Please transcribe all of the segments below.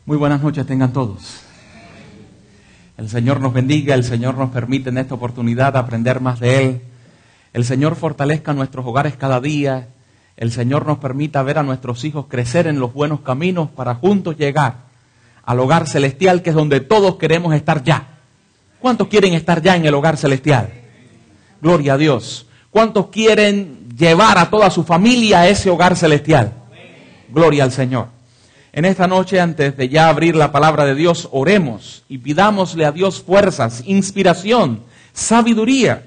Muy buenas noches tengan todos. El Señor nos bendiga, el Señor nos permite en esta oportunidad aprender más de Él. El Señor fortalezca nuestros hogares cada día. El Señor nos permita ver a nuestros hijos crecer en los buenos caminos para juntos llegar al hogar celestial, que es donde todos queremos estar ya. ¿Cuántos quieren estar ya en el hogar celestial? Gloria a Dios. ¿Cuántos quieren llevar a toda su familia a ese hogar celestial? Gloria al Señor. En esta noche, antes de ya abrir la palabra de Dios, oremos y pidámosle a Dios fuerzas, inspiración, sabiduría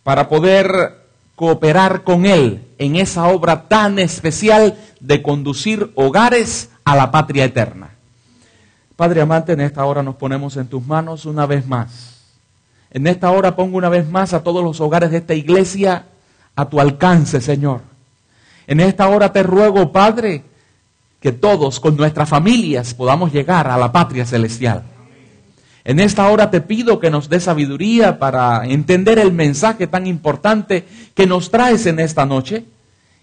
para poder cooperar con Él en esa obra tan especial de conducir hogares a la patria eterna. Padre amante, en esta hora nos ponemos en tus manos una vez más. En esta hora pongo una vez más a todos los hogares de esta iglesia a tu alcance, Señor. En esta hora te ruego, Padre, que todos con nuestras familias podamos llegar a la patria celestial. En esta hora te pido que nos dé sabiduría para entender el mensaje tan importante que nos traes en esta noche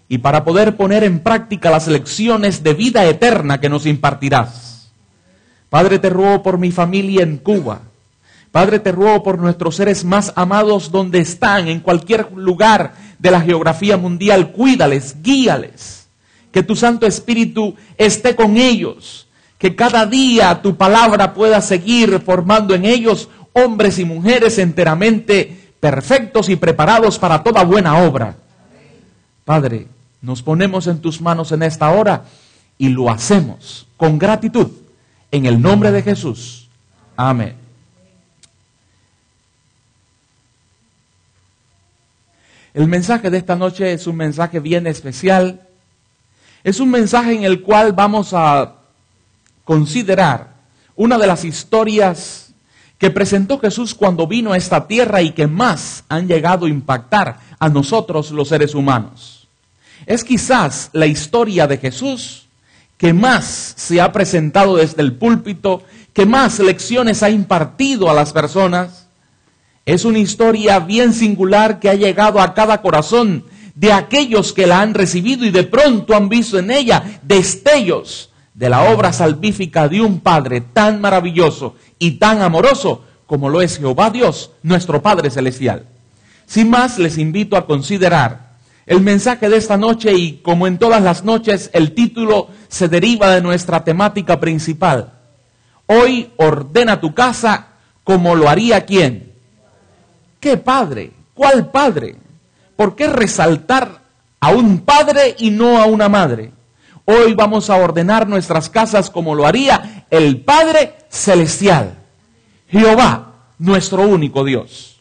y para poder poner en práctica las lecciones de vida eterna que nos impartirás. Padre, te ruego por mi familia en Cuba. Padre, te ruego por nuestros seres más amados donde están, en cualquier lugar de la geografía mundial. Cuídales, guíales. Que tu Santo Espíritu esté con ellos, que cada día tu palabra pueda seguir formando en ellos hombres y mujeres enteramente perfectos y preparados para toda buena obra. Padre, nos ponemos en tus manos en esta hora y lo hacemos con gratitud en el nombre de Jesús. Amén. El mensaje de esta noche es un mensaje bien especial. Es un mensaje en el cual vamos a considerar una de las historias que presentó Jesús cuando vino a esta tierra y que más han llegado a impactar a nosotros los seres humanos. Es quizás la historia de Jesús que más se ha presentado desde el púlpito, que más lecciones ha impartido a las personas. Es una historia bien singular que ha llegado a cada corazón de aquellos que la han recibido y de pronto han visto en ella destellos de la obra salvífica de un Padre tan maravilloso y tan amoroso como lo es Jehová Dios, nuestro Padre Celestial. Sin más, les invito a considerar el mensaje de esta noche y, como en todas las noches, el título se deriva de nuestra temática principal. Hoy ordena tu casa como lo haría ¿quién? ¿Qué padre? ¿Cuál padre? ¿Por qué resaltar a un padre y no a una madre? Hoy vamos a ordenar nuestras casas como lo haría el Padre Celestial, Jehová, nuestro único Dios.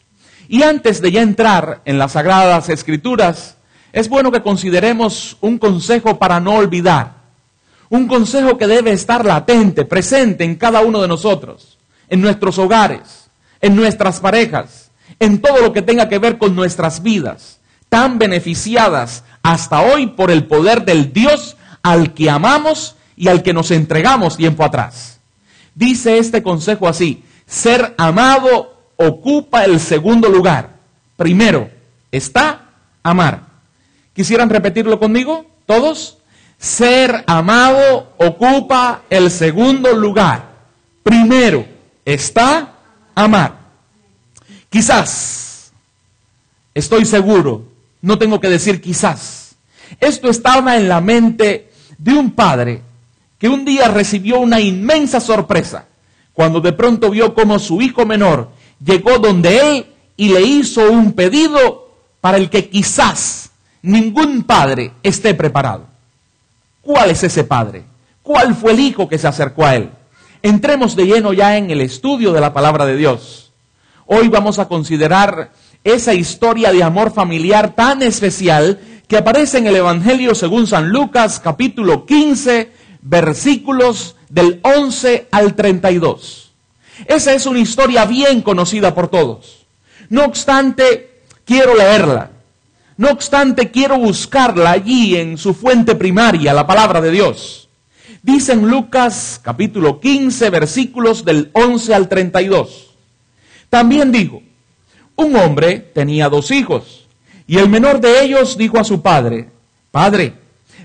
Y antes de ya entrar en las Sagradas Escrituras, es bueno que consideremos un consejo para no olvidar. Un consejo que debe estar latente, presente en cada uno de nosotros, en nuestros hogares, en nuestras parejas, en todo lo que tenga que ver con nuestras vidas, tan beneficiadas hasta hoy por el poder del Dios al que amamos y al que nos entregamos tiempo atrás. Dice este consejo así: ser amado ocupa el segundo lugar. Primero está amar. ¿Quisieran repetirlo conmigo? ¿Todos? Ser amado ocupa el segundo lugar. Primero está amar. Quizás, estoy seguro, no tengo que decir quizás, esto estaba en la mente de un padre que un día recibió una inmensa sorpresa cuando de pronto vio cómo su hijo menor llegó donde él y le hizo un pedido para el que quizás ningún padre esté preparado. ¿Cuál es ese padre? ¿Cuál fue el hijo que se acercó a él? Entremos de lleno ya en el estudio de la palabra de Dios. Hoy vamos a considerar esa historia de amor familiar tan especial que aparece en el Evangelio según San Lucas, capítulo 15, versículos del 11 al 32. Esa es una historia bien conocida por todos. No obstante, quiero leerla. No obstante, quiero buscarla allí en su fuente primaria, la palabra de Dios. Dice en Lucas, capítulo 15, versículos del 11 al 32. También dijo: un hombre tenía 2 hijos, y el menor de ellos dijo a su padre: Padre,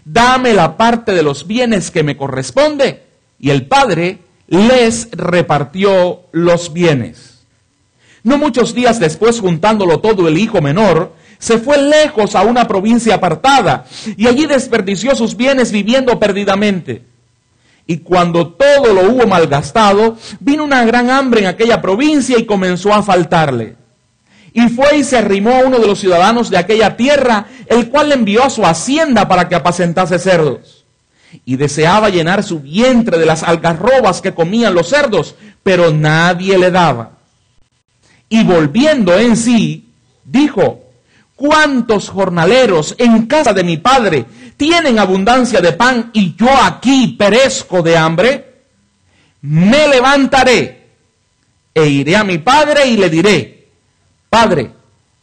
dame la parte de los bienes que me corresponde. Y el padre les repartió los bienes. No muchos días después, juntándolo todo, el hijo menor se fue lejos a una provincia apartada y allí desperdició sus bienes viviendo perdidamente. Y cuando todo lo hubo malgastado, vino una gran hambre en aquella provincia y comenzó a faltarle. Y fue y se arrimó a uno de los ciudadanos de aquella tierra, el cual le envió a su hacienda para que apacentase cerdos. Y deseaba llenar su vientre de las algarrobas que comían los cerdos, pero nadie le daba. Y volviendo en sí, dijo: ¿cuántos jornaleros en casa de mi padre tienen abundancia de pan y yo aquí perezco de hambre? Me levantaré e iré a mi padre y le diré: Padre,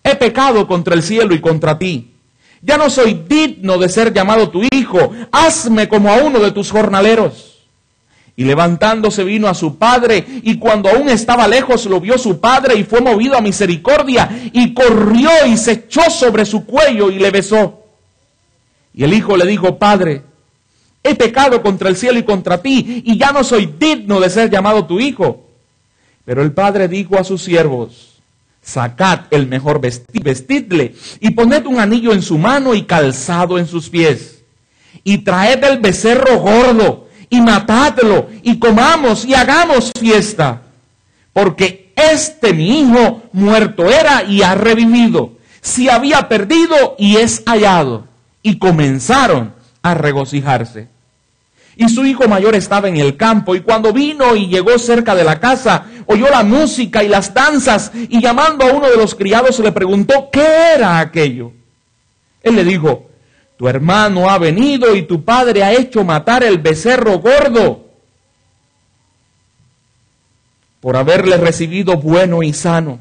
he pecado contra el cielo y contra ti. Ya no soy digno de ser llamado tu hijo. Hazme como a uno de tus jornaleros. Y levantándose vino a su padre, y cuando aún estaba lejos lo vio su padre, y fue movido a misericordia, y corrió y se echó sobre su cuello y le besó. Y el hijo le dijo: Padre, he pecado contra el cielo y contra ti, y ya no soy digno de ser llamado tu hijo. Pero el padre dijo a sus siervos: sacad el mejor vestidle, y poned un anillo en su mano y calzado en sus pies. Y traed el becerro gordo, y matadlo, y comamos, y hagamos fiesta. Porque mi hijo muerto era y ha revivido, se había perdido y es hallado. Y comenzaron a regocijarse. Y su hijo mayor estaba en el campo, y cuando vino y llegó cerca de la casa, oyó la música y las danzas, y llamando a uno de los criados le preguntó qué era aquello. Él le dijo: tu hermano ha venido y tu padre ha hecho matar el becerro gordo, por haberle recibido bueno y sano.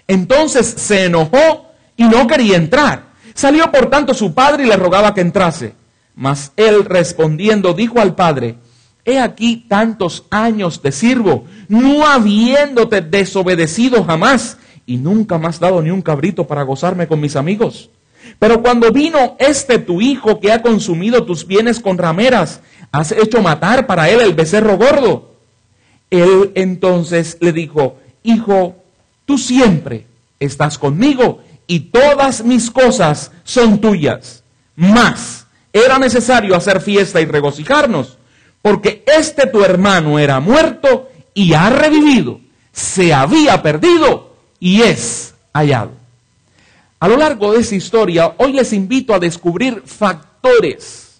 Entonces se enojó y no quería entrar. Salió por tanto su padre y le rogaba que entrase. Mas él respondiendo dijo al padre: he aquí tantos años te sirvo, no habiéndote desobedecido jamás, y nunca me has dado ni un cabrito para gozarme con mis amigos. Pero cuando vino tu hijo que ha consumido tus bienes con rameras, has hecho matar para él el becerro gordo. Él entonces le dijo: hijo, tú siempre estás conmigo y todas mis cosas son tuyas. Mas era necesario hacer fiesta y regocijarnos, porque tu hermano era muerto y ha revivido, se había perdido y es hallado. A lo largo de esa historia, hoy les invito a descubrir factores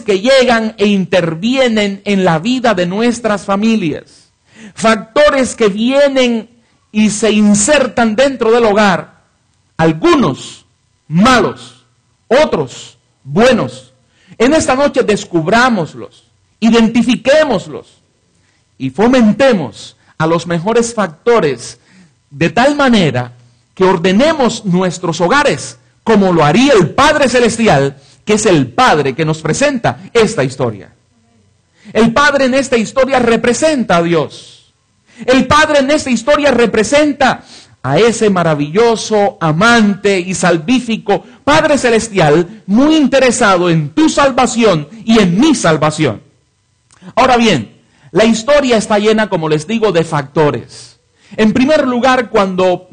que llegan e intervienen en la vida de nuestras familias, factores que vienen y se insertan dentro del hogar, algunos malos, otros buenos. En esta noche descubrámoslos, identifiquémoslos y fomentemos a los mejores factores de tal manera que ordenemos nuestros hogares como lo haría el Padre Celestial, que es el Padre que nos presenta esta historia. El Padre en esta historia representa a Dios. El Padre en esta historia representa a ese maravilloso, amante y salvífico Padre Celestial, muy interesado en tu salvación y en mi salvación. Ahora bien, la historia está llena, como les digo, de factores. En primer lugar, cuando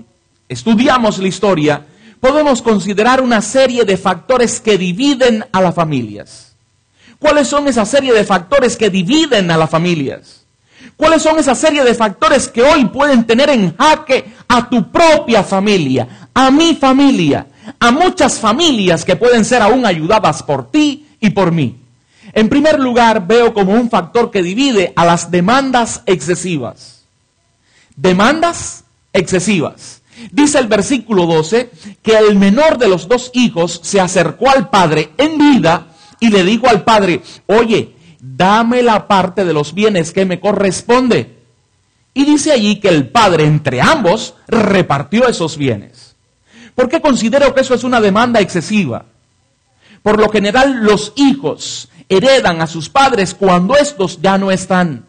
estudiamos la historia, podemos considerar una serie de factores que dividen a las familias. ¿Cuáles son esa serie de factores que dividen a las familias? ¿Cuáles son esa serie de factores que hoy pueden tener en jaque a tu propia familia, a mi familia, a muchas familias que pueden ser aún ayudadas por ti y por mí? En primer lugar, veo como un factor que divide a las demandas excesivas. Demandas excesivas. Dice el versículo 12 que el menor de los dos hijos se acercó al padre en vida y le dijo al padre: oye, dame la parte de los bienes que me corresponde. Y dice allí que el padre entre ambos repartió esos bienes. ¿Por qué considero que eso es una demanda excesiva? Por lo general, los hijos heredan a sus padres cuando estos ya no están.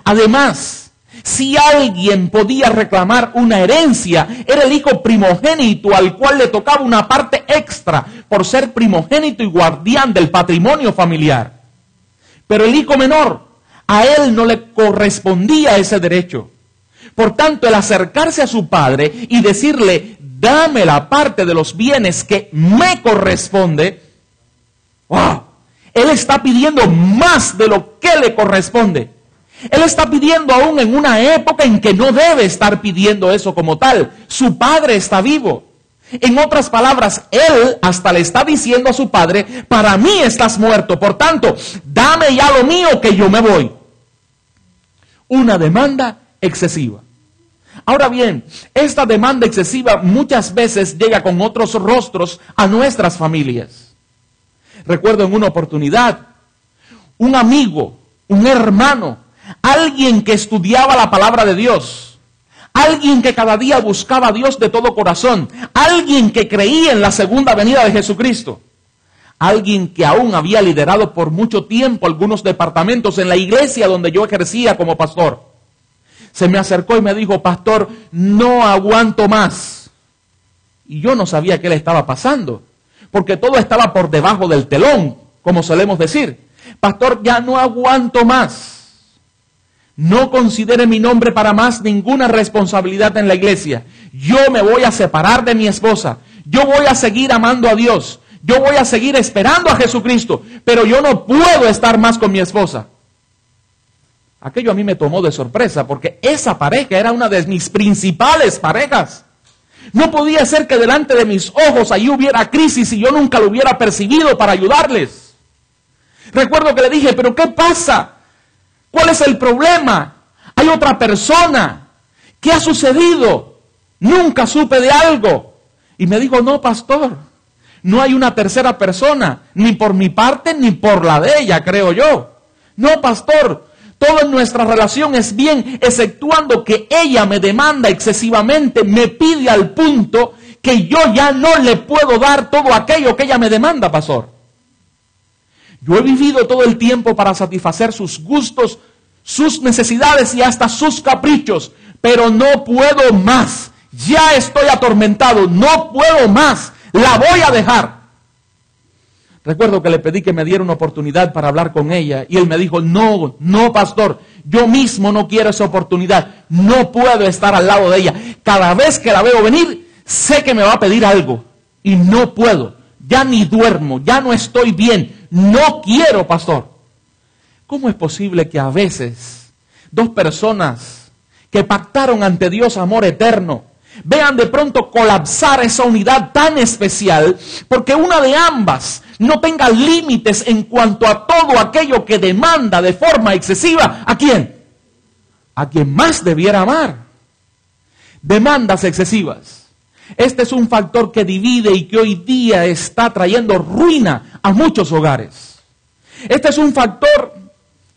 Además, si alguien podía reclamar una herencia, era el hijo primogénito, al cual le tocaba una parte extra por ser primogénito y guardián del patrimonio familiar. Pero el hijo menor, A él no le correspondía ese derecho. Por tanto, el acercarse a su padre y decirle, dame la parte de los bienes que me corresponde, ¡wow! Él está pidiendo más de lo que le corresponde. Él está pidiendo aún en una época en que no debe estar pidiendo eso como tal. Su padre está vivo. En otras palabras, él hasta le está diciendo a su padre, para mí estás muerto, por tanto, dame ya lo mío que yo me voy. Una demanda excesiva. Ahora bien, esta demanda excesiva muchas veces llega con otros rostros a nuestras familias. Recuerdo en una oportunidad, un amigo, un hermano, alguien que estudiaba la palabra de Dios, alguien que cada día buscaba a Dios de todo corazón, alguien que creía en la segunda venida de Jesucristo, alguien que aún había liderado por mucho tiempo algunos departamentos en la iglesia donde yo ejercía como pastor. Se me acercó y me dijo, pastor, no aguanto más. Y yo no sabía qué le estaba pasando, porque todo estaba por debajo del telón, como solemos decir. Pastor, ya no aguanto más. No considere mi nombre para más ninguna responsabilidad en la iglesia. Yo me voy a separar de mi esposa. Yo voy a seguir amando a Dios. Yo voy a seguir esperando a Jesucristo. Pero yo no puedo estar más con mi esposa. Aquello a mí me tomó de sorpresa porque esa pareja era una de mis principales parejas. No podía ser que delante de mis ojos allí hubiera crisis y yo nunca lo hubiera percibido para ayudarles. Recuerdo que le dije, ¿pero qué pasa? ¿Cuál es el problema? ¿Hay otra persona? ¿Qué ha sucedido? Nunca supe de algo. Y me dijo, no, pastor, no hay una tercera persona, ni por mi parte ni por la de ella, creo yo. No, pastor, todo en nuestra relación es bien, exceptuando que ella me demanda excesivamente, me pide al punto que yo ya no le puedo dar todo aquello que ella me demanda, pastor. Yo he vivido todo el tiempo para satisfacer sus gustos, sus necesidades y hasta sus caprichos, pero no puedo más. Ya estoy atormentado, no puedo más, la voy a dejar. Recuerdo que le pedí que me diera una oportunidad para hablar con ella y él me dijo, no, pastor, yo mismo no quiero esa oportunidad, no puedo estar al lado de ella. Cada vez que la veo venir, sé que me va a pedir algo y no puedo, ya ni duermo, ya no estoy bien, no quiero, pastor. ¿Cómo es posible que a veces dos personas que pactaron ante Dios amor eterno vean de pronto colapsar esa unidad tan especial porque una de ambas no tenga límites en cuanto a todo aquello que demanda de forma excesiva? ¿A quién? A quien más debiera amar. Demandas excesivas. Este es un factor que divide y que hoy día está trayendo ruina a muchos hogares. Este es un factor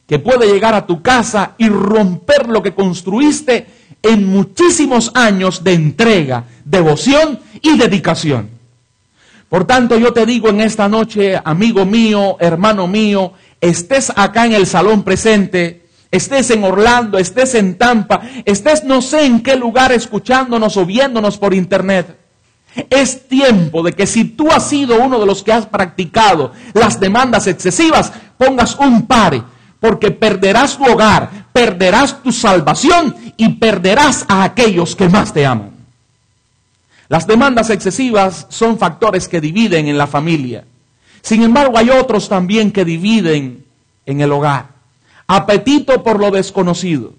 que puede llegar a tu casa y romper lo que construiste en muchísimos años de entrega, devoción y dedicación. Por tanto, yo te digo en esta noche, amigo mío, hermano mío, estés acá en el salón presente, estés en Orlando, estés en Tampa, estés no sé en qué lugar escuchándonos o viéndonos por internet. Es tiempo de que si tú has sido uno de los que has practicado las demandas excesivas, pongas un pare, porque perderás tu hogar, perderás tu salvación y perderás a aquellos que más te aman. Las demandas excesivas son factores que dividen en la familia. Sin embargo, hay otros también que dividen en el hogar. Apetito por lo desconocido.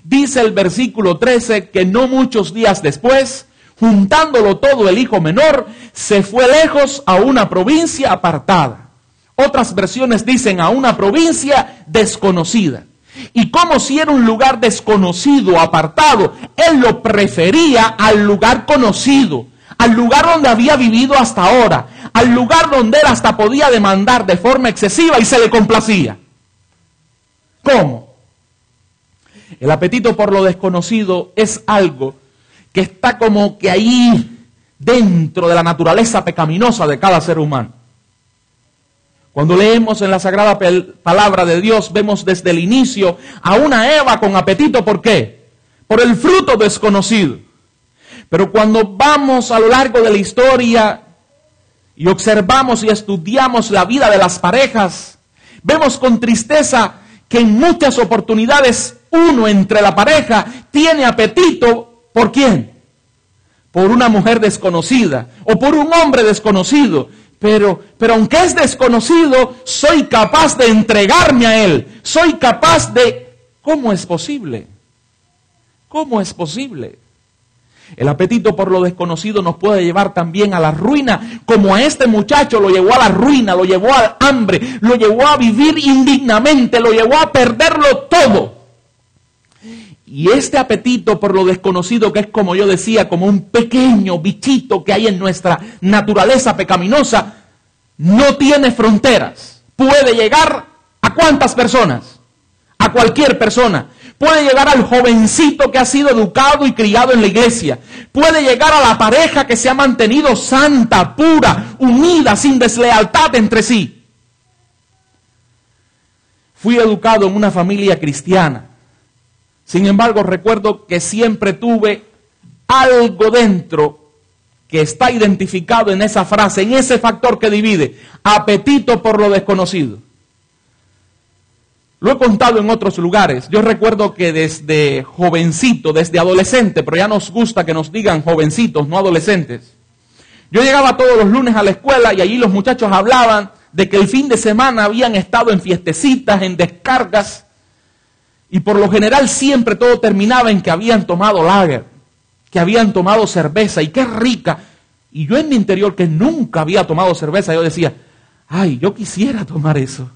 Dice el versículo 13 que no muchos días después, juntándolo todo el hijo menor, se fue lejos a una provincia apartada. Otras versiones dicen a una provincia desconocida. Y como si era un lugar desconocido, apartado, él lo prefería al lugar conocido, al lugar donde había vivido hasta ahora, al lugar donde él hasta podía demandar de forma excesiva y se le complacía. ¿Cómo? El apetito por lo desconocido es algo que está como que ahí dentro de la naturaleza pecaminosa de cada ser humano. Cuando leemos en la Sagrada Palabra de Dios, vemos desde el inicio a una Eva con apetito. ¿Por qué? Por el fruto desconocido. Pero cuando vamos a lo largo de la historia y observamos y estudiamos la vida de las parejas, vemos con tristeza que en muchas oportunidades uno entre la pareja tiene apetito, ¿por quién? Por una mujer desconocida o por un hombre desconocido. Pero aunque es desconocido, soy capaz de entregarme a él. Soy capaz de... ¿Cómo es posible? ¿Cómo es posible? El apetito por lo desconocido nos puede llevar también a la ruina, como a este muchacho lo llevó a la ruina, lo llevó al hambre, lo llevó a vivir indignamente, lo llevó a perderlo todo. Y este apetito por lo desconocido, que es, como yo decía, como un pequeño bichito que hay en nuestra naturaleza pecaminosa, no tiene fronteras. Puede llegar ¿a cuántas personas? A cualquier persona. Puede llegar al jovencito que ha sido educado y criado en la iglesia. Puede llegar a la pareja que se ha mantenido santa, pura, unida, sin deslealtad entre sí. Fui educado en una familia cristiana. Sin embargo, recuerdo que siempre tuve algo dentro que está identificado en esa frase, en ese factor que divide, apetito por lo desconocido. Lo he contado en otros lugares. Yo recuerdo que desde jovencito, desde adolescente, pero ya nos gusta que nos digan jovencitos, no adolescentes. Yo llegaba todos los lunes a la escuela y allí los muchachos hablaban de que el fin de semana habían estado en fiestecitas, en descargas, y por lo general siempre todo terminaba en que habían tomado lager, que habían tomado cerveza, y qué rica. Y yo en mi interior, que nunca había tomado cerveza, yo decía, ay, yo quisiera tomar eso.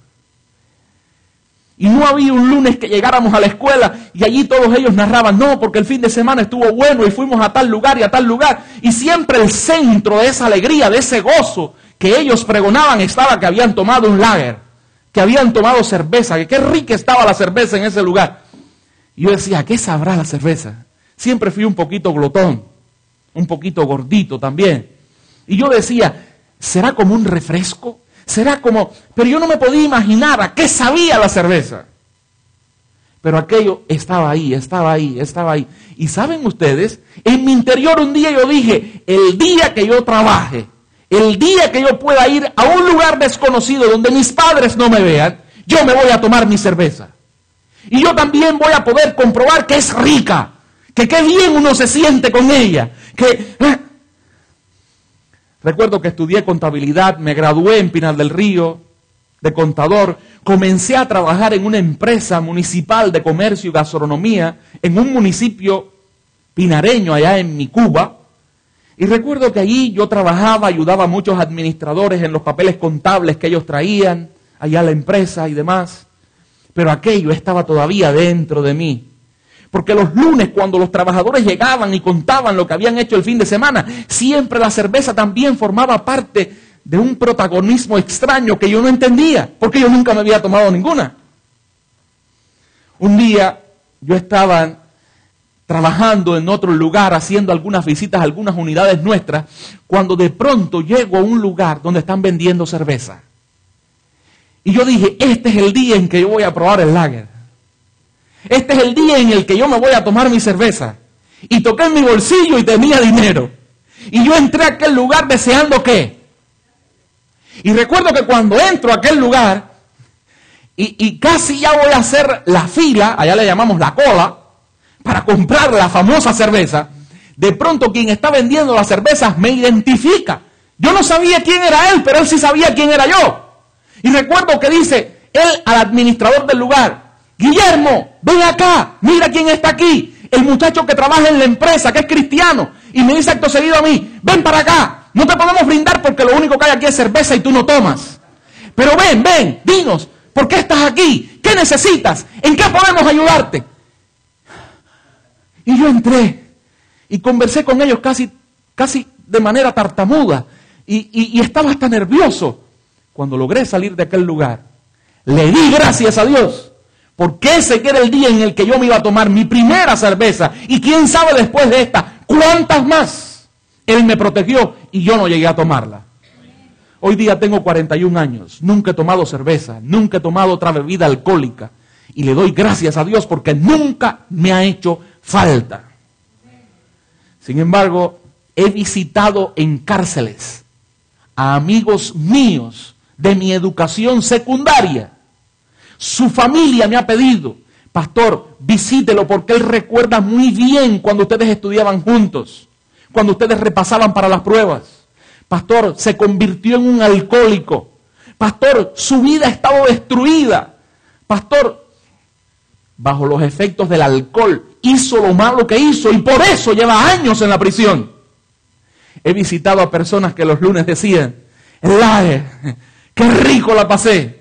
Y no había un lunes que llegáramos a la escuela y allí todos ellos narraban, no, porque el fin de semana estuvo bueno y fuimos a tal lugar y a tal lugar. Y siempre el centro de esa alegría, de ese gozo que ellos pregonaban estaba que habían tomado un lager, que habían tomado cerveza, que qué rica estaba la cerveza en ese lugar. Y yo decía, ¿qué sabrá la cerveza? Siempre fui un poquito glotón, un poquito gordito también. Y yo decía, ¿será como un refresco? Será como... Pero yo no me podía imaginar a qué sabía la cerveza. Pero aquello estaba ahí, estaba ahí, estaba ahí. Y ¿saben ustedes? En mi interior un día yo dije, el día que yo trabaje, el día que yo pueda ir a un lugar desconocido donde mis padres no me vean, yo me voy a tomar mi cerveza. Y yo también voy a poder comprobar que es rica, que qué bien uno se siente con ella, que... Recuerdo que estudié contabilidad, me gradué en Pinar del Río de contador, comencé a trabajar en una empresa municipal de comercio y gastronomía en un municipio pinareño allá en mi Cuba. Y recuerdo que allí yo trabajaba, ayudaba a muchos administradores en los papeles contables que ellos traían allá a la empresa y demás. Pero aquello estaba todavía dentro de mí. Porque los lunes, cuando los trabajadores llegaban y contaban lo que habían hecho el fin de semana, siempre la cerveza también formaba parte de un protagonismo extraño que yo no entendía, porque yo nunca me había tomado ninguna. Un día yo estaba trabajando en otro lugar, haciendo algunas visitas a algunas unidades nuestras, cuando de pronto llego a un lugar donde están vendiendo cerveza. Y yo dije, este es el día en que yo voy a probar el lager. Este es el día en el que yo me voy a tomar mi cerveza. Y toqué en mi bolsillo y tenía dinero. Y yo entré a aquel lugar deseando ¿qué? Y recuerdo que cuando entro a aquel lugar, y casi ya voy a hacer la fila, allá le llamamos la cola, para comprar la famosa cerveza, de pronto quien está vendiendo las cervezas me identifica. Yo no sabía quién era él, pero él sí sabía quién era yo. Y recuerdo que dice él al administrador del lugar, Guillermo, ven acá, mira quién está aquí, el muchacho que trabaja en la empresa, que es cristiano, y me dice acto seguido a mí, ven para acá, no te podemos brindar porque lo único que hay aquí es cerveza y tú no tomas. Pero ven, dinos, ¿por qué estás aquí? ¿Qué necesitas? ¿En qué podemos ayudarte? Y yo entré y conversé con ellos casi de manera tartamuda y estaba hasta nervioso. Cuando logré salir de aquel lugar, le di gracias a Dios, porque ese que era el día en el que yo me iba a tomar mi primera cerveza, y quién sabe después de esta, cuántas más. Él me protegió y yo no llegué a tomarla. Hoy día tengo 41 años, nunca he tomado cerveza, nunca he tomado otra bebida alcohólica, y le doy gracias a Dios porque nunca me ha hecho falta. Sin embargo, he visitado en cárceles a amigos míos de mi educación secundaria, Su familia me ha pedido, pastor, visítelo porque él recuerda muy bien cuando ustedes estudiaban juntos, cuando ustedes repasaban para las pruebas. Pastor, se convirtió en un alcohólico. Pastor, su vida ha estado destruida. Pastor, bajo los efectos del alcohol, hizo lo malo que hizo y por eso lleva años en la prisión. He visitado a personas que los lunes decían, qué rico la pasé.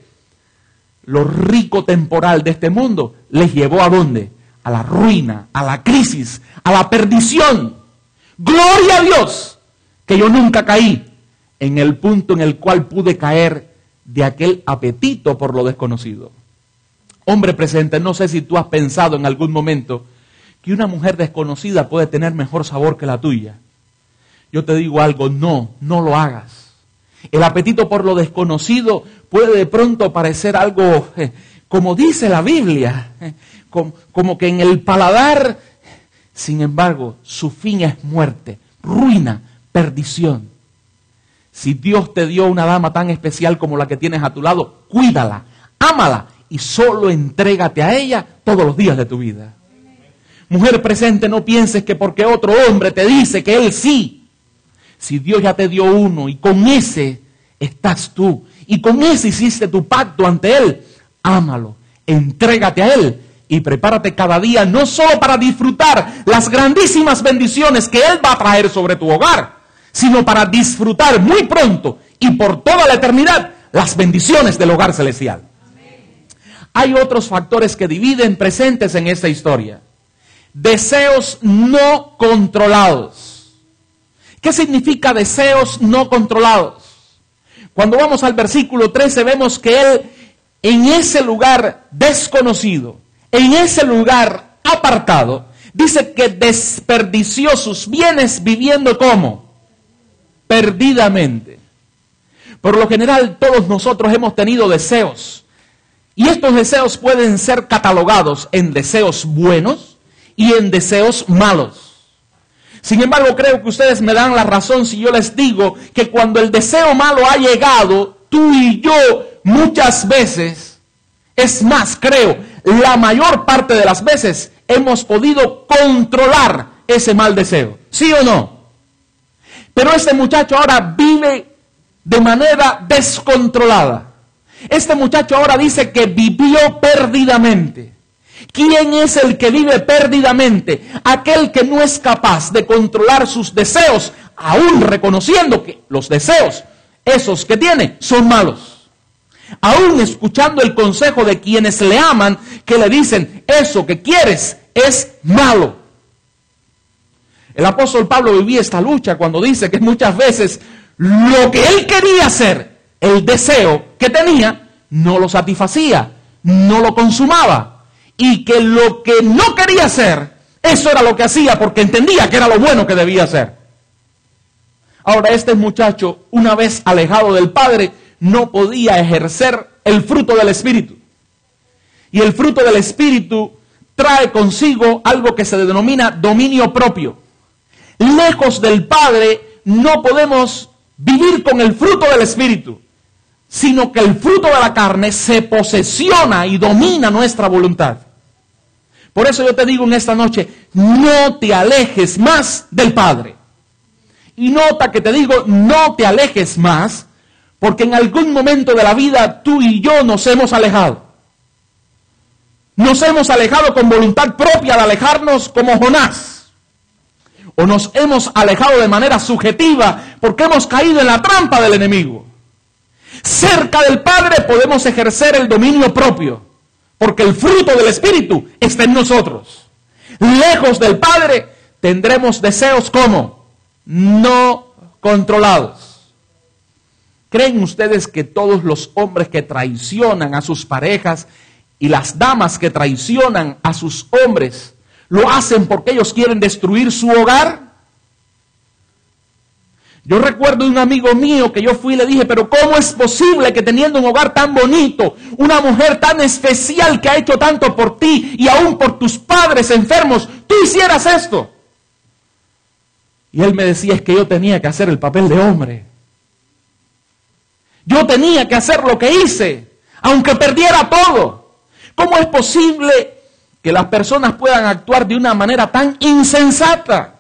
Lo rico temporal de este mundo les llevó ¿a dónde? A la ruina, a la crisis, a la perdición. Gloria a Dios que yo nunca caí en el punto en el cual pude caer de aquel apetito por lo desconocido. Hombre presente, no sé si tú has pensado en algún momento que una mujer desconocida puede tener mejor sabor que la tuya. Yo te digo algo, no lo hagas. El apetito por lo desconocido puede de pronto parecer algo, como dice la Biblia, como que en el paladar, sin embargo, su fin es muerte, ruina, perdición. Si Dios te dio una dama tan especial como la que tienes a tu lado, cuídala, ámala y solo entrégate a ella todos los días de tu vida. Mujer presente, no pienses que porque otro hombre te dice que él sí. Si Dios ya te dio uno y con ese estás tú, y con ese hiciste tu pacto ante Él, ámalo, entrégate a Él y prepárate cada día no solo para disfrutar las grandísimas bendiciones que Él va a traer sobre tu hogar, sino para disfrutar muy pronto y por toda la eternidad las bendiciones del hogar celestial. Hay otros factores que dividen presentes en esta historia. Deseos no controlados. ¿Qué significa deseos no controlados? Cuando vamos al versículo 13 vemos que él en ese lugar desconocido, en ese lugar apartado, dice que desperdició sus bienes viviendo ¿cómo? Perdidamente. Por lo general todos nosotros hemos tenido deseos y estos deseos pueden ser catalogados en deseos buenos y en deseos malos. Sin embargo, creo que ustedes me dan la razón si yo les digo que cuando el deseo malo ha llegado, tú y yo muchas veces, es más, creo, la mayor parte de las veces hemos podido controlar ese mal deseo. ¿Sí o no? Pero este muchacho ahora vive de manera descontrolada. Este muchacho ahora dice que vivió perdidamente. ¿Quién es el que vive perdidamente? Aquel que no es capaz de controlar sus deseos, aún reconociendo que los deseos, esos que tiene, son malos. Aún escuchando el consejo de quienes le aman, que le dicen, eso que quieres es malo. El apóstol Pablo vivía esta lucha cuando dice que muchas veces lo que él quería hacer, el deseo que tenía, no lo satisfacía, no lo consumaba. Y que lo que no quería hacer, eso era lo que hacía porque entendía que era lo bueno que debía hacer. Ahora este muchacho, una vez alejado del Padre, no podía ejercer el fruto del Espíritu. Y el fruto del Espíritu trae consigo algo que se denomina dominio propio. Lejos del Padre no podemos vivir con el fruto del Espíritu, sino que el fruto de la carne se posesiona y domina nuestra voluntad. Por eso yo te digo en esta noche, no te alejes más del Padre. Y nota que te digo, no te alejes más, porque en algún momento de la vida tú y yo nos hemos alejado. Nos hemos alejado con voluntad propia de alejarnos como Jonás. O nos hemos alejado de manera subjetiva porque hemos caído en la trampa del enemigo. Cerca del Padre podemos ejercer el dominio propio, porque el fruto del Espíritu está en nosotros. Lejos del Padre tendremos deseos como no controlados. ¿Creen ustedes que todos los hombres que traicionan a sus parejas y las damas que traicionan a sus hombres lo hacen porque ellos quieren destruir su hogar? Yo recuerdo de un amigo mío que yo fui y le dije, pero ¿cómo es posible que teniendo un hogar tan bonito, una mujer tan especial que ha hecho tanto por ti y aún por tus padres enfermos, tú hicieras esto? Y él me decía, es que yo tenía que hacer el papel de hombre. Yo tenía que hacer lo que hice, aunque perdiera todo. ¿Cómo es posible que las personas puedan actuar de una manera tan insensata?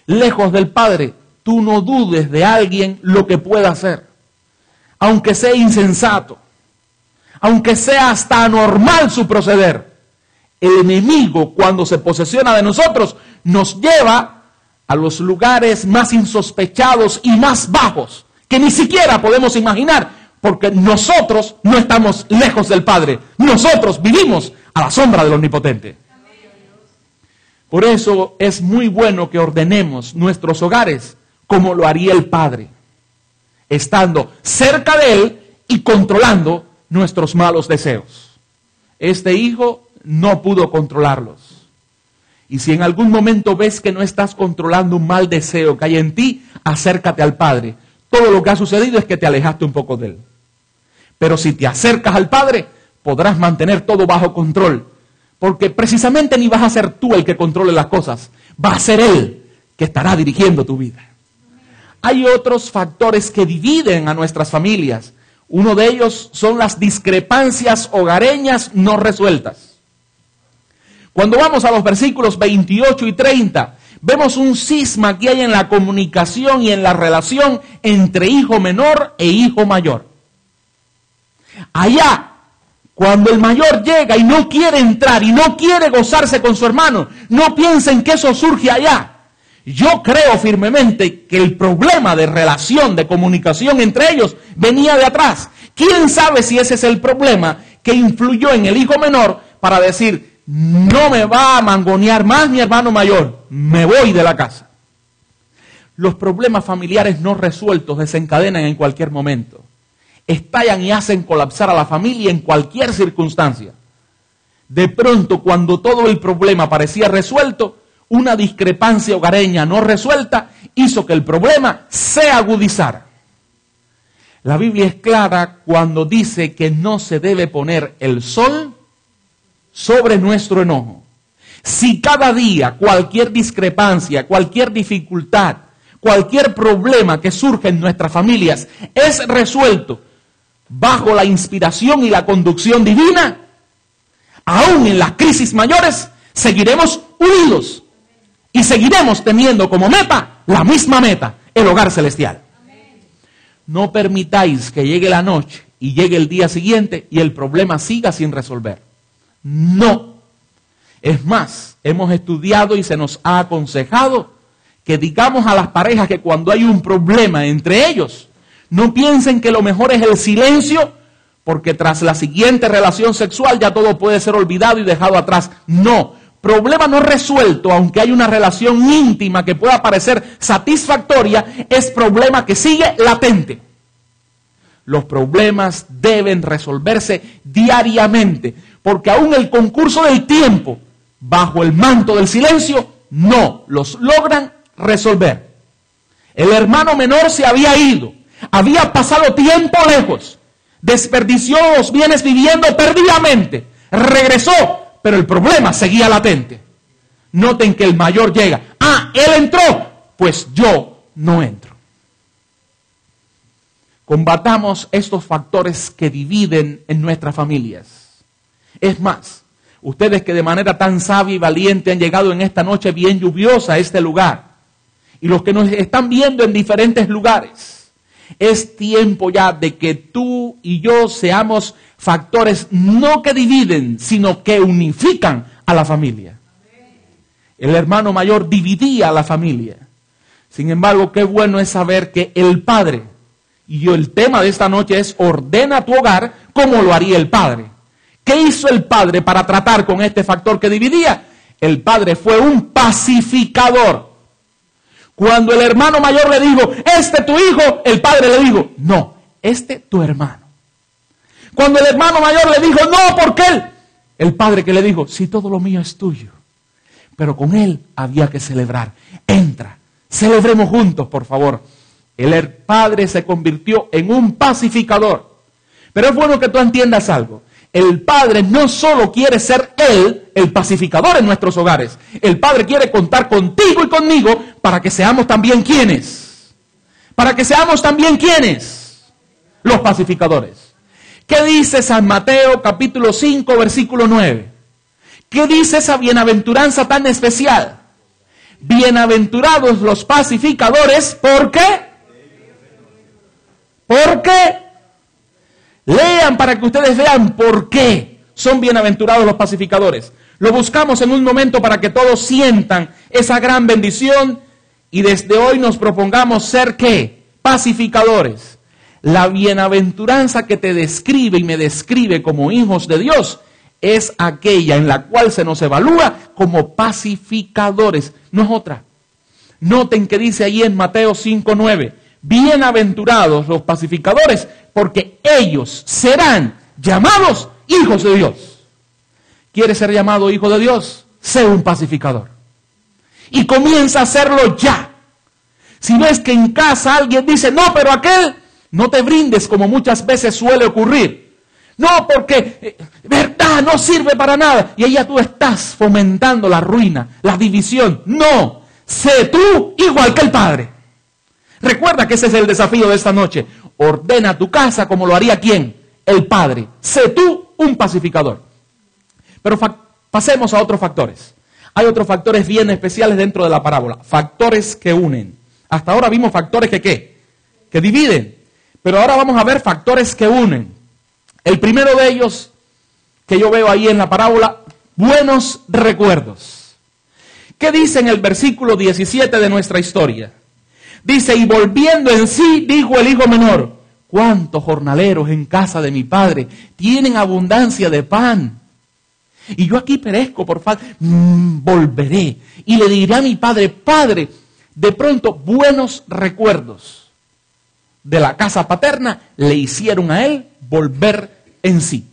Lejos del Padre, tú no dudes de alguien lo que pueda hacer, aunque sea insensato, aunque sea hasta anormal su proceder. El enemigo, cuando se posesiona de nosotros, nos lleva a los lugares más insospechados y más bajos, que ni siquiera podemos imaginar, porque nosotros no estamos lejos del Padre. Nosotros vivimos a la sombra del Omnipotente. Por eso es muy bueno que ordenemos nuestros hogares como lo haría el Padre, estando cerca de Él y controlando nuestros malos deseos. Este hijo no pudo controlarlos. Y si en algún momento ves que no estás controlando un mal deseo que hay en ti, acércate al Padre. Todo lo que ha sucedido es que te alejaste un poco de Él. Pero si te acercas al Padre, podrás mantener todo bajo control. Porque precisamente ni vas a ser tú el que controle las cosas. Va a ser Él que estará dirigiendo tu vida. Hay otros factores que dividen a nuestras familias. Uno de ellos son las discrepancias hogareñas no resueltas. Cuando vamos a los versículos 28 y 30, vemos un cisma que hay en la comunicación y en la relación entre hijo menor e hijo mayor. Allá, cuando el mayor llega y no quiere entrar y no quiere gozarse con su hermano, no piensen que eso surge allá. Yo creo firmemente que el problema de relación, de comunicación entre ellos, venía de atrás. ¿Quién sabe si ese es el problema que influyó en el hijo menor para decir, no me va a mangonear más mi hermano mayor, me voy de la casa? Los problemas familiares no resueltos desencadenan en cualquier momento. Estallan y hacen colapsar a la familia en cualquier circunstancia. De pronto, cuando todo el problema parecía resuelto, una discrepancia hogareña no resuelta hizo que el problema se agudizara. La Biblia es clara cuando dice que no se debe poner el sol sobre nuestro enojo. Si cada día cualquier discrepancia, cualquier dificultad, cualquier problema que surge en nuestras familias es resuelto bajo la inspiración y la conducción divina, aún en las crisis mayores seguiremos unidos y seguiremos teniendo como meta la misma meta, el hogar celestial. No permitáis que llegue la noche y llegue el día siguiente y el problema siga sin resolver. No. Es más, hemos estudiado y se nos ha aconsejado que digamos a las parejas que cuando hay un problema entre ellos, no piensen que lo mejor es el silencio, porque tras la siguiente relación sexual ya todo puede ser olvidado y dejado atrás. No. Problema no resuelto, aunque hay una relación íntima que pueda parecer satisfactoria, es problema que sigue latente. Los problemas deben resolverse diariamente, porque aún el concurso del tiempo, bajo el manto del silencio, no los logran resolver. El hermano menor se había ido, había pasado tiempo lejos, desperdició los bienes viviendo perdidamente, regresó, pero el problema seguía latente. Noten que el mayor llega. Él entró, pues yo no entro. Combatamos estos factores que dividen en nuestras familias. Es más, ustedes que de manera tan sabia y valiente han llegado en esta noche bien lluviosa a este lugar, y los que nos están viendo en diferentes lugares, es tiempo ya de que tú y yo seamos factores no que dividen, sino que unifican a la familia. El hermano mayor dividía a la familia. Sin embargo, qué bueno es saber que el Padre, y el tema de esta noche es ordena tu hogar como lo haría el Padre. ¿Qué hizo el Padre para tratar con este factor que dividía? El Padre fue un pacificador. Cuando el hermano mayor le dijo, este tu hijo, el Padre le dijo, no, este tu hermano. Cuando el hermano mayor le dijo, no, porque él, el Padre que le dijo, si todo lo mío es tuyo, pero con él había que celebrar. Entra, celebremos juntos, por favor. El Padre se convirtió en un pacificador. Pero es bueno que tú entiendas algo. El Padre no solo quiere ser Él, el pacificador en nuestros hogares. El Padre quiere contar contigo y conmigo para que seamos también ¿quiénes? Para que seamos también ¿quiénes? Los pacificadores. ¿Qué dice San Mateo capítulo 5, versículo 9? ¿Qué dice esa bienaventuranza tan especial? Bienaventurados los pacificadores, ¿por qué? ¿Por qué? Lean para que ustedes vean por qué son bienaventurados los pacificadores. Lo buscamos en un momento para que todos sientan esa gran bendición y desde hoy nos propongamos ser ¿qué? Pacificadores. La bienaventuranza que te describe y me describe como hijos de Dios es aquella en la cual se nos evalúa como pacificadores, no es otra. Noten que dice ahí en Mateo 5:9, bienaventurados los pacificadores, porque ellos serán llamados hijos de Dios. ¿Quieres ser llamado hijo de Dios? Sé un pacificador. Y comienza a hacerlo ya. Si ves que en casa alguien dice, no, pero aquel, no te brindes como muchas veces suele ocurrir. No, porque, verdad, no sirve para nada. Y ahí ya tú estás fomentando la ruina, la división. No, sé tú igual que el Padre. Recuerda que ese es el desafío de esta noche. Ordena tu casa como lo haría ¿quién? El Padre. Sé tú un pacificador. Pero pasemos a otros factores. Hay otros factores bien especiales dentro de la parábola. Factores que unen. Hasta ahora vimos factores que ¿qué? Que dividen. Pero ahora vamos a ver factores que unen. El primero de ellos que yo veo ahí en la parábola, buenos recuerdos. ¿Qué dice en el versículo 17 de nuestra historia? Dice, y volviendo en sí, dijo el hijo menor, ¿cuántos jornaleros en casa de mi padre tienen abundancia de pan? Y yo aquí perezco por falta. Volveré y le diré a mi padre, Padre, de pronto buenos recuerdos de la casa paterna le hicieron a él volver en sí.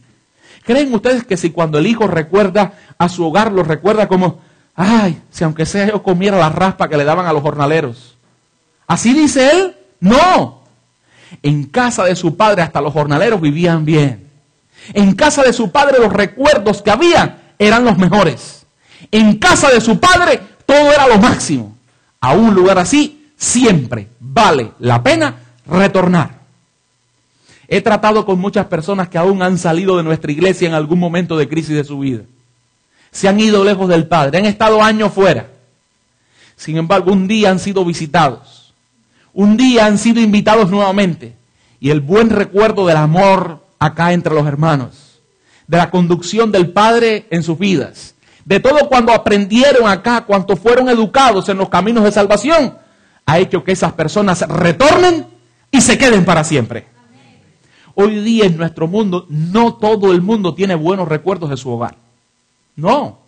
¿Creen ustedes que si cuando el hijo recuerda a su hogar, lo recuerda como, ay, si aunque sea yo comiera la raspa que le daban a los jornaleros? ¿Así dice él? No. En casa de su padre hasta los jornaleros vivían bien. En casa de su padre los recuerdos que había eran los mejores. En casa de su padre todo era lo máximo. A un lugar así siempre vale la pena retornar. He tratado con muchas personas que aún han salido de nuestra iglesia en algún momento de crisis de su vida. Se han ido lejos del Padre, han estado años fuera. Sin embargo, un día han sido visitados. Un día han sido invitados nuevamente. Y el buen recuerdo del amor acá entre los hermanos, de la conducción del Padre en sus vidas, de todo cuando aprendieron acá, cuanto fueron educados en los caminos de salvación, ha hecho que esas personas retornen y se queden para siempre. Hoy día en nuestro mundo, no todo el mundo tiene buenos recuerdos de su hogar. No.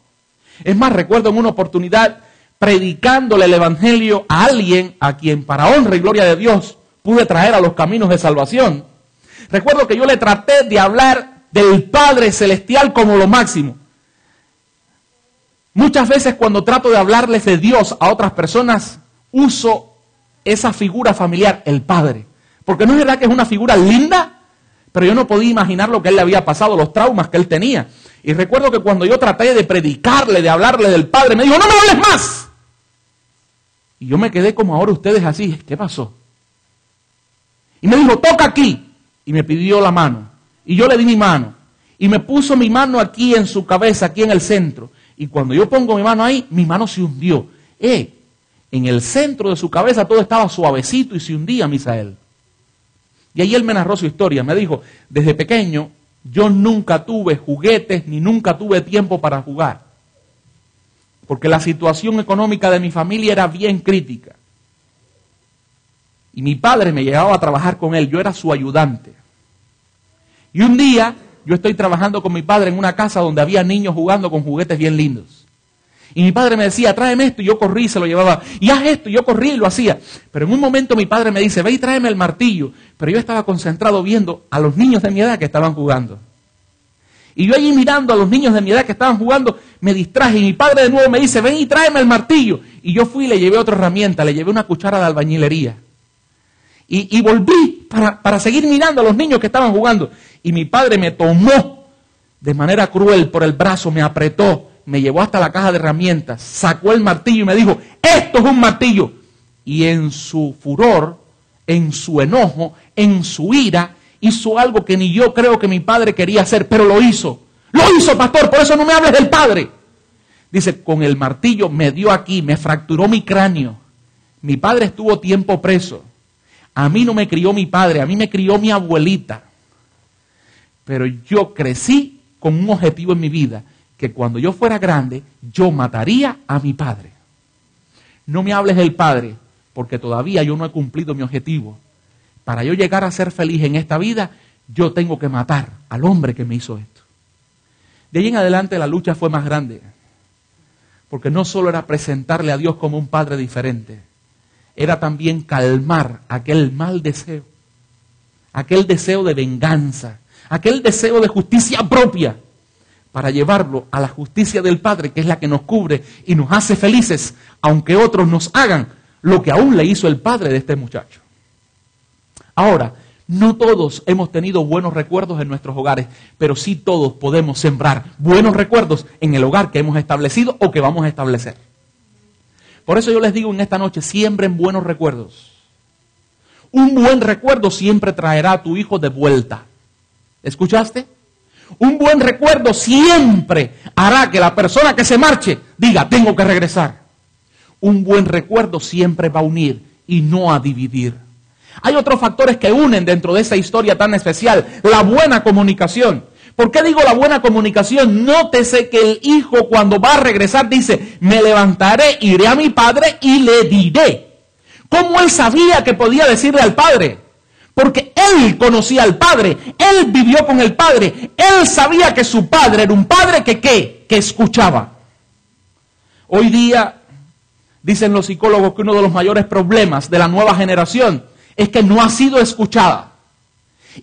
Es más, recuerdo en una oportunidad predicándole el evangelio a alguien a quien para honra y gloria de Dios pude traer a los caminos de salvación. Recuerdo que yo le traté de hablar del Padre Celestial como lo máximo. Muchas veces cuando trato de hablarles de Dios a otras personas, uso esa figura familiar, el Padre. Porque no es verdad que es una figura linda, pero yo no podía imaginar lo que a él le había pasado, los traumas que él tenía. Y recuerdo que cuando yo traté de predicarle, de hablarle del Padre, me dijo, no me hables más. Y yo me quedé como ahora ustedes así, ¿qué pasó? Y me dijo, toca aquí. Y me pidió la mano. Y yo le di mi mano. Y me puso mi mano aquí en su cabeza, aquí en el centro. Y cuando yo pongo mi mano ahí, mi mano se hundió. En el centro de su cabeza todo estaba suavecito y se hundía, Misael. Y ahí él me narró su historia. Me dijo, desde pequeño yo nunca tuve juguetes ni nunca tuve tiempo para jugar. Porque la situación económica de mi familia era bien crítica. Y mi padre me llevaba a trabajar con él. Yo era su ayudante. Y un día yo estoy trabajando con mi padre en una casa donde había niños jugando con juguetes bien lindos. Y mi padre me decía, tráeme esto, y yo corrí y se lo llevaba. Y haz esto, y yo corrí y lo hacía. Pero en un momento mi padre me dice, ve y tráeme el martillo. Pero yo estaba concentrado viendo a los niños de mi edad que estaban jugando. Y yo allí mirando a los niños de mi edad que estaban jugando, me distraje. Y mi padre de nuevo me dice, ven y tráeme el martillo. Y yo fui y le llevé otra herramienta, le llevé una cuchara de albañilería. Y volví para seguir mirando a los niños que estaban jugando. Y mi padre me tomó de manera cruel por el brazo, me apretó, me llevó hasta la caja de herramientas, sacó el martillo y me dijo, esto es un martillo. Y en su furor, en su enojo, en su ira, hizo algo que ni yo creo que mi padre quería hacer, pero lo hizo. Lo hizo, pastor, por eso no me hables del padre. Dice, con el martillo me dio aquí, me fracturó mi cráneo. Mi padre estuvo tiempo preso. A mí no me crió mi padre, a mí me crió mi abuelita. Pero yo crecí con un objetivo en mi vida, que cuando yo fuera grande, yo mataría a mi padre. No me hables del padre, porque todavía yo no he cumplido mi objetivo. Para yo llegar a ser feliz en esta vida, yo tengo que matar al hombre que me hizo esto. De ahí en adelante la lucha fue más grande, porque no solo era presentarle a Dios como un padre diferente, era también calmar aquel mal deseo, aquel deseo de venganza, aquel deseo de justicia propia, para llevarlo a la justicia del Padre, que es la que nos cubre y nos hace felices, aunque otros nos hagan lo que aún le hizo el padre de este muchacho. Ahora, no todos hemos tenido buenos recuerdos en nuestros hogares, pero sí todos podemos sembrar buenos recuerdos en el hogar que hemos establecido o que vamos a establecer. Por eso yo les digo en esta noche, siembren buenos recuerdos. Un buen recuerdo siempre traerá a tu hijo de vuelta. ¿Escuchaste? Un buen recuerdo siempre hará que la persona que se marche diga, tengo que regresar. Un buen recuerdo siempre va a unir y no a dividir. Hay otros factores que unen dentro de esa historia tan especial, la buena comunicación. ¿Por qué digo la buena comunicación? Nótese que el hijo cuando va a regresar dice, me levantaré, iré a mi padre y le diré. ¿Cómo él sabía que podía decirle al padre? Porque él conocía al padre, él vivió con el padre, él sabía que su padre era un padre que escuchaba. Hoy día, dicen los psicólogos que uno de los mayores problemas de la nueva generación es que no ha sido escuchada.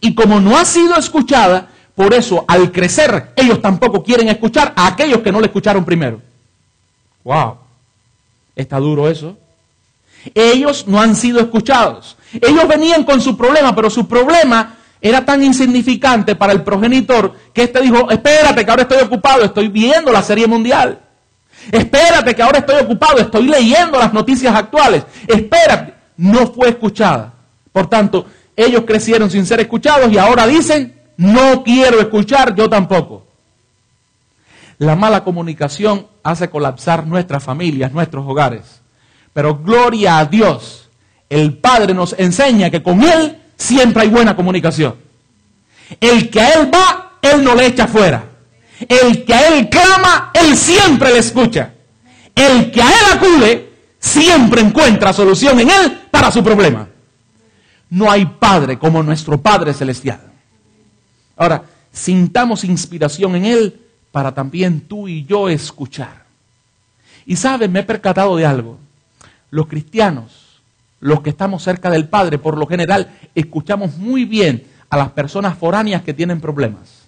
Y como no ha sido escuchada, por eso al crecer ellos tampoco quieren escuchar a aquellos que no le escucharon primero. ¡Wow! Está duro eso. Ellos no han sido escuchados. Ellos venían con su problema, pero su problema era tan insignificante para el progenitor que este dijo, espérate que ahora estoy ocupado, estoy viendo la serie mundial. Espérate que ahora estoy ocupado, estoy leyendo las noticias actuales. Espérate. No fue escuchada. Por tanto, ellos crecieron sin ser escuchados y ahora dicen, no quiero escuchar, yo tampoco. La mala comunicación hace colapsar nuestras familias, nuestros hogares. Pero gloria a Dios, el Padre nos enseña que con Él siempre hay buena comunicación. El que a Él va, Él no le echa fuera. El que a Él clama, Él siempre le escucha. El que a Él acude, siempre encuentra solución en Él para su problema. No hay Padre como nuestro Padre Celestial. Ahora, sintamos inspiración en Él para también tú y yo escuchar. Y saben, me he percatado de algo. Los cristianos, los que estamos cerca del Padre, por lo general, escuchamos muy bien a las personas foráneas que tienen problemas.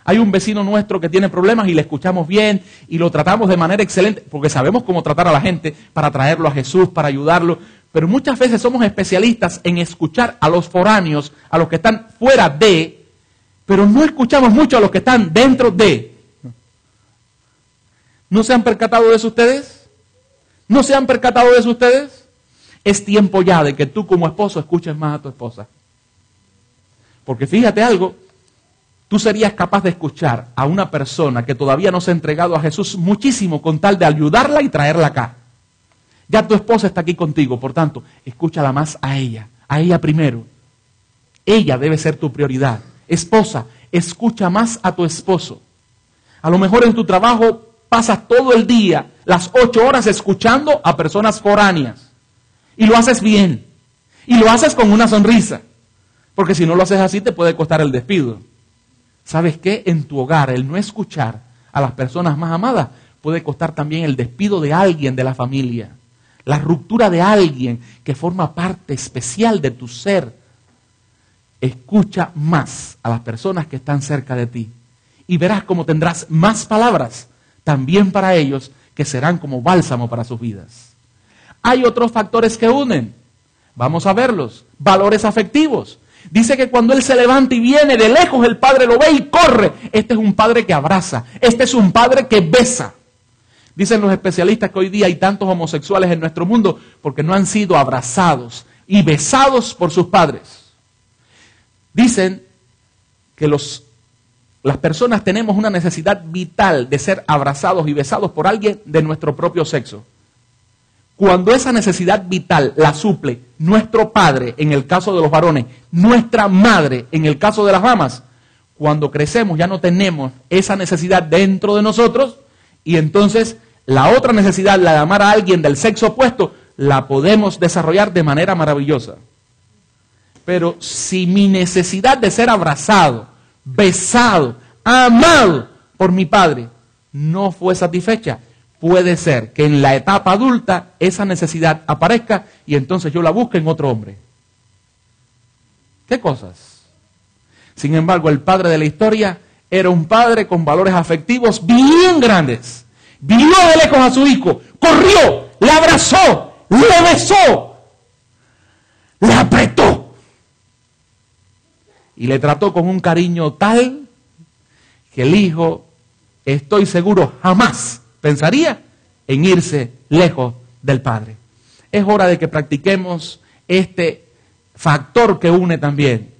Hay un vecino nuestro que tiene problemas y le escuchamos bien y lo tratamos de manera excelente, porque sabemos cómo tratar a la gente para traerlo a Jesús, para ayudarlo. Pero muchas veces somos especialistas en escuchar a los foráneos, a los que están fuera de, pero no escuchamos mucho a los que están dentro de. ¿No se han percatado de eso ustedes? ¿No se han percatado de eso ustedes? Es tiempo ya de que tú como esposo escuches más a tu esposa. Porque fíjate algo, tú serías capaz de escuchar a una persona que todavía no se ha entregado a Jesús muchísimo con tal de ayudarla y traerla acá. Ya tu esposa está aquí contigo, por tanto, escúchala más a ella primero. Ella debe ser tu prioridad. Esposa, escucha más a tu esposo. A lo mejor en tu trabajo pasas todo el día, las 8 horas escuchando a personas foráneas. Y lo haces bien. Y lo haces con una sonrisa. Porque si no lo haces así te puede costar el despido. ¿Sabes qué? En tu hogar, el no escuchar a las personas más amadas puede costar también el despido de alguien de la familia. La ruptura de alguien que forma parte especial de tu ser. Escucha más a las personas que están cerca de ti. Y verás cómo tendrás más palabras también para ellos que serán como bálsamo para sus vidas. Hay otros factores que unen. Vamos a verlos. Valores afectivos. Dice que cuando él se levanta y viene de lejos, el padre lo ve y corre. Este es un padre que abraza. Este es un padre que besa. Dicen los especialistas que hoy día hay tantos homosexuales en nuestro mundo porque no han sido abrazados y besados por sus padres. Dicen que las personas tenemos una necesidad vital de ser abrazados y besados por alguien de nuestro propio sexo. Cuando esa necesidad vital la suple nuestro padre, en el caso de los varones, nuestra madre, en el caso de las damas, cuando crecemos ya no tenemos esa necesidad dentro de nosotros y entonces la otra necesidad, la de amar a alguien del sexo opuesto, la podemos desarrollar de manera maravillosa. Pero si mi necesidad de ser abrazado, besado, amado por mi padre no fue satisfecha, puede ser que en la etapa adulta esa necesidad aparezca y entonces yo la busque en otro hombre. ¿Qué cosas? Sin embargo, el padre de la historia era un padre con valores afectivos bien grandes. Vio de lejos a su hijo, corrió, le abrazó, le besó, le apretó y le trató con un cariño tal que el hijo, estoy seguro, jamás pensaría en irse lejos del padre. Es hora de que practiquemos este factor que une también.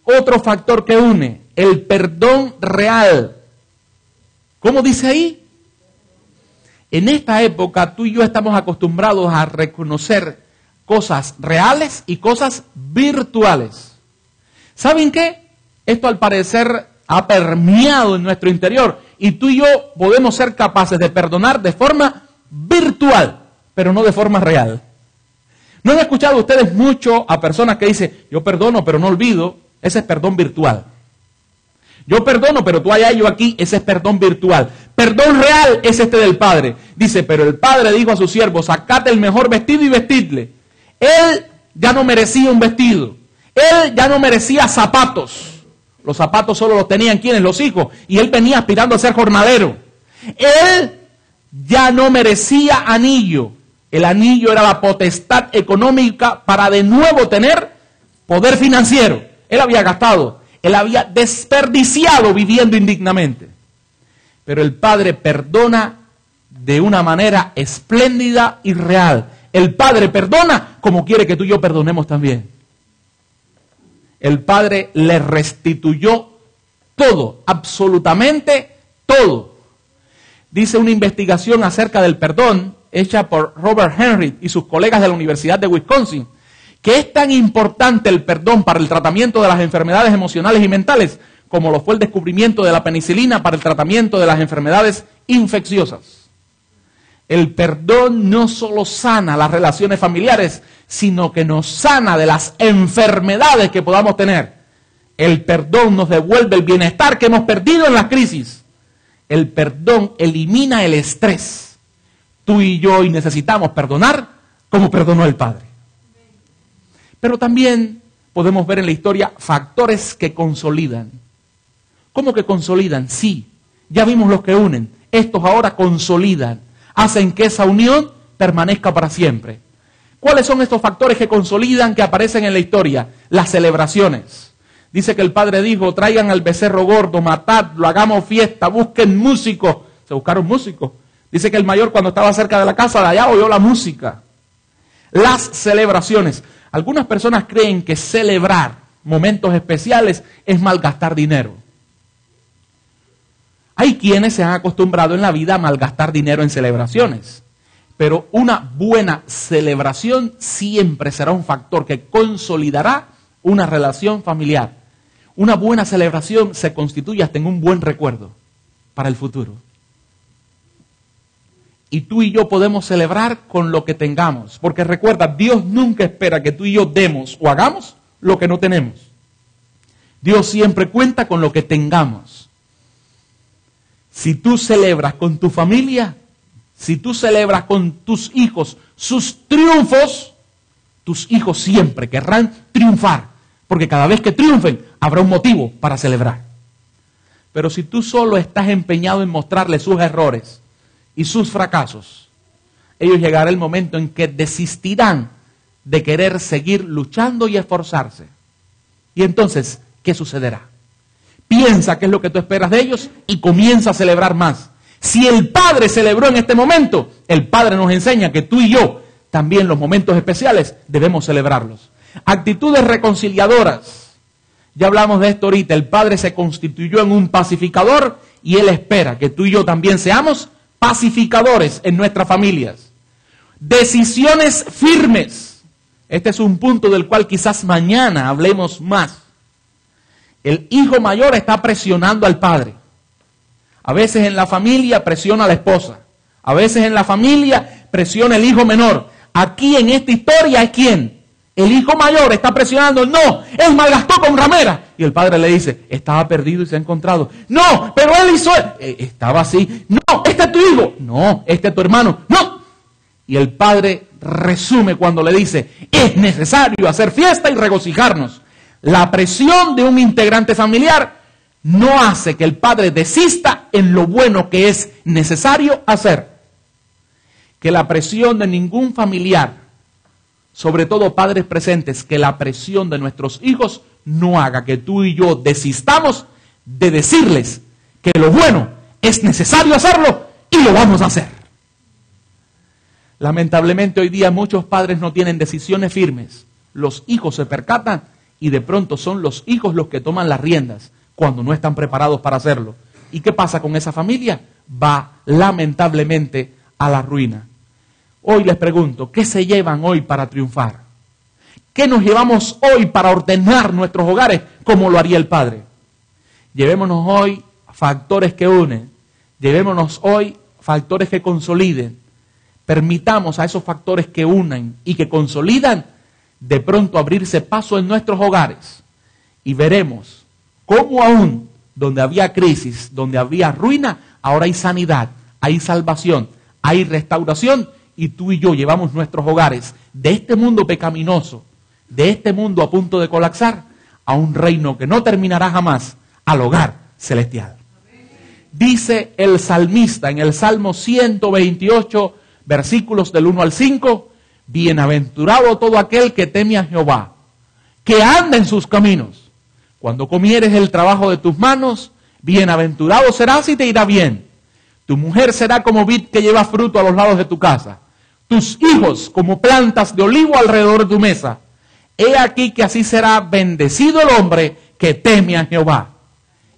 Otro factor que une, el perdón real. ¿Cómo dice ahí? En esta época tú y yo estamos acostumbrados a reconocer cosas reales y cosas virtuales. ¿Saben qué? Esto al parecer ha permeado en nuestro interior y tú y yo podemos ser capaces de perdonar de forma virtual, pero no de forma real. ¿No han escuchado ustedes mucho a personas que dicen, yo perdono pero no olvido? Ese es perdón virtual. Yo perdono, pero tú allá, yo aquí, ese es perdón virtual. Perdón real es este del Padre. Dice, pero el Padre dijo a su siervo, sacate el mejor vestido y vestidle. Él ya no merecía un vestido. Él ya no merecía zapatos. Los zapatos solo los tenían quienes, los hijos. Y él venía aspirando a ser jornalero. Él ya no merecía anillo. El anillo era la potestad económica para de nuevo tener poder financiero. Él había gastado, él había desperdiciado viviendo indignamente. Pero el Padre perdona de una manera espléndida y real. El Padre perdona como quiere que tú y yo perdonemos también. El Padre le restituyó todo, absolutamente todo. Dice una investigación acerca del perdón hecha por Robert Henry y sus colegas de la Universidad de Wisconsin, que es tan importante el perdón para el tratamiento de las enfermedades emocionales y mentales como lo fue el descubrimiento de la penicilina para el tratamiento de las enfermedades infecciosas. El perdón no solo sana las relaciones familiares, sino que nos sana de las enfermedades que podamos tener. El perdón nos devuelve el bienestar que hemos perdido en las crisis. El perdón elimina el estrés. Tú y yo hoy necesitamos perdonar como perdonó el Padre. Pero también podemos ver en la historia factores que consolidan. ¿Cómo que consolidan? Sí, ya vimos los que unen. Estos ahora consolidan, hacen que esa unión permanezca para siempre. ¿Cuáles son estos factores que consolidan, que aparecen en la historia? Las celebraciones. Dice que el Padre dijo, traigan al becerro gordo, matadlo, hagamos fiesta, busquen músicos. Se buscaron músicos. Dice que el mayor cuando estaba cerca de la casa de allá oyó la música. Las celebraciones. Algunas personas creen que celebrar momentos especiales es malgastar dinero. Hay quienes se han acostumbrado en la vida a malgastar dinero en celebraciones. Pero una buena celebración siempre será un factor que consolidará una relación familiar. Una buena celebración se constituye hasta en un buen recuerdo para el futuro. Y tú y yo podemos celebrar con lo que tengamos. Porque recuerda, Dios nunca espera que tú y yo demos o hagamos lo que no tenemos. Dios siempre cuenta con lo que tengamos. Si tú celebras con tu familia, si tú celebras con tus hijos sus triunfos, tus hijos siempre querrán triunfar. Porque cada vez que triunfen, habrá un motivo para celebrar. Pero si tú solo estás empeñado en mostrarles sus errores y sus fracasos, ellos llegará el momento en que desistirán de querer seguir luchando y esforzarse. Y entonces, ¿qué sucederá? Piensa qué es lo que tú esperas de ellos y comienza a celebrar más. Si el Padre celebró en este momento, el Padre nos enseña que tú y yo, también los momentos especiales, debemos celebrarlos. Actitudes reconciliadoras. Ya hablamos de esto ahorita. El Padre se constituyó en un pacificador y Él espera que tú y yo también seamos pacificadores en nuestras familias. Decisiones firmes. Este es un punto del cual quizás mañana hablemos más. El hijo mayor está presionando al padre. A veces en la familia presiona a la esposa. A veces en la familia presiona el hijo menor. Aquí en esta historia es ¿quién? El hijo mayor está presionando. No, él malgastó con ramera. Y el padre le dice, estaba perdido y se ha encontrado. No, pero él hizo... estaba así. No, este es tu hijo. No, este es tu hermano. No. Y el padre resume cuando le dice, es necesario hacer fiesta y regocijarnos. La presión de un integrante familiar no hace que el padre desista en lo bueno que es necesario hacer. Que la presión de ningún familiar, sobre todo padres presentes, que la presión de nuestros hijos no haga que tú y yo desistamos de decirles que lo bueno es necesario hacerlo y lo vamos a hacer. Lamentablemente hoy día muchos padres no tienen decisiones firmes. Los hijos se percatan y de pronto son los hijos los que toman las riendas cuando no están preparados para hacerlo. ¿Y qué pasa con esa familia? Va lamentablemente a la ruina. Hoy les pregunto, ¿qué se llevan hoy para triunfar? ¿Qué nos llevamos hoy para ordenar nuestros hogares como lo haría el Padre? Llevémonos hoy factores que unen. Llevémonos hoy factores que consoliden. Permitamos a esos factores que unen y que consolidan de pronto abrirse paso en nuestros hogares. Y veremos cómo aún donde había crisis, donde había ruina, ahora hay sanidad, hay salvación, hay restauración. Y tú y yo llevamos nuestros hogares de este mundo pecaminoso, de este mundo a punto de colapsar, a un reino que no terminará jamás, al hogar celestial. Dice el salmista en el Salmo 128, versículos del 1 al 5, bienaventurado todo aquel que teme a Jehová, que anda en sus caminos. Cuando comieres el trabajo de tus manos, bienaventurado serás y te irá bien. Tu mujer será como vid que lleva fruto a los lados de tu casa. Tus hijos como plantas de olivo alrededor de tu mesa. He aquí que así será bendecido el hombre que teme a Jehová.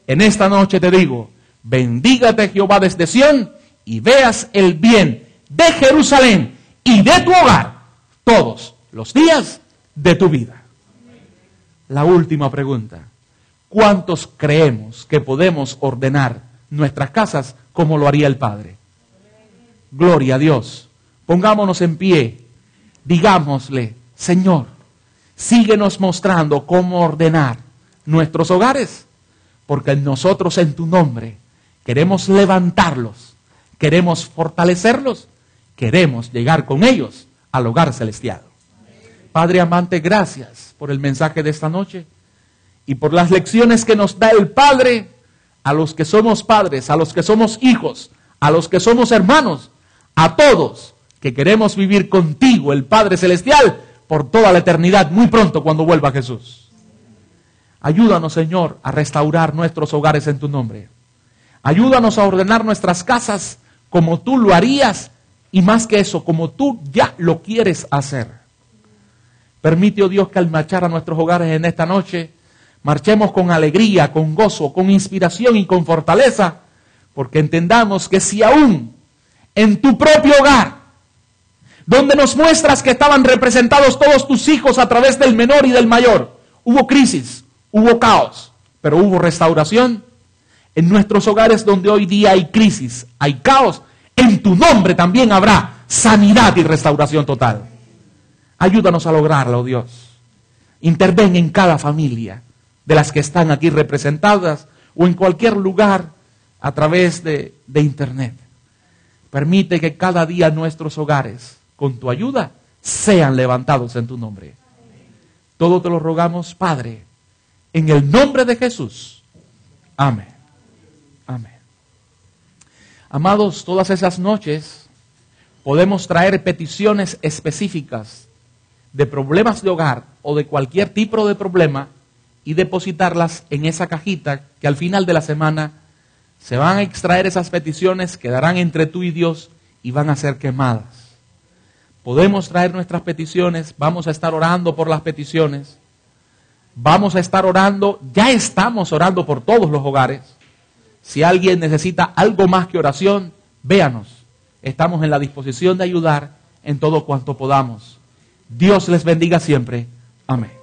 En esta noche te digo, bendígate Jehová desde Sión y veas el bien de Jerusalén y de tu hogar todos los días de tu vida. La última pregunta. ¿Cuántos creemos que podemos ordenar nuestras casas como lo haría el Padre? Gloria a Dios. Pongámonos en pie. Digámosle, Señor, síguenos mostrando cómo ordenar nuestros hogares, porque nosotros en tu nombre queremos levantarlos, queremos fortalecerlos, queremos llegar con ellos al hogar celestial. Padre amante, gracias por el mensaje de esta noche y por las lecciones que nos da el Padre a los que somos padres, a los que somos hijos, a los que somos hermanos, a todos que queremos vivir contigo, el Padre Celestial, por toda la eternidad, muy pronto cuando vuelva Jesús. Ayúdanos, Señor, a restaurar nuestros hogares en tu nombre. Ayúdanos a ordenar nuestras casas como tú lo harías y más que eso, como tú ya lo quieres hacer. Permite, oh Dios, que al marchar a nuestros hogares en esta noche, marchemos con alegría, con gozo, con inspiración y con fortaleza, porque entendamos que si aún en tu propio hogar, donde nos muestras que estaban representados todos tus hijos a través del menor y del mayor, hubo crisis, hubo caos, pero hubo restauración. En nuestros hogares donde hoy día hay crisis, hay caos, en tu nombre también habrá sanidad y restauración total. Ayúdanos a lograrlo, oh Dios. Interven en cada familia de las que están aquí representadas o en cualquier lugar a través de internet. Permite que cada día nuestros hogares, con tu ayuda, sean levantados en tu nombre. Todo te lo rogamos, Padre, en el nombre de Jesús. Amén. Amén. Amados, todas esas noches podemos traer peticiones específicas de problemas de hogar o de cualquier tipo de problema y depositarlas en esa cajita que al final de la semana se van a extraer esas peticiones, quedarán entre tú y Dios y van a ser quemadas. Podemos traer nuestras peticiones, vamos a estar orando por las peticiones. Vamos a estar orando, ya estamos orando por todos los hogares. Si alguien necesita algo más que oración, véanos. Estamos en la disposición de ayudar en todo cuanto podamos. Dios les bendiga siempre. Amén.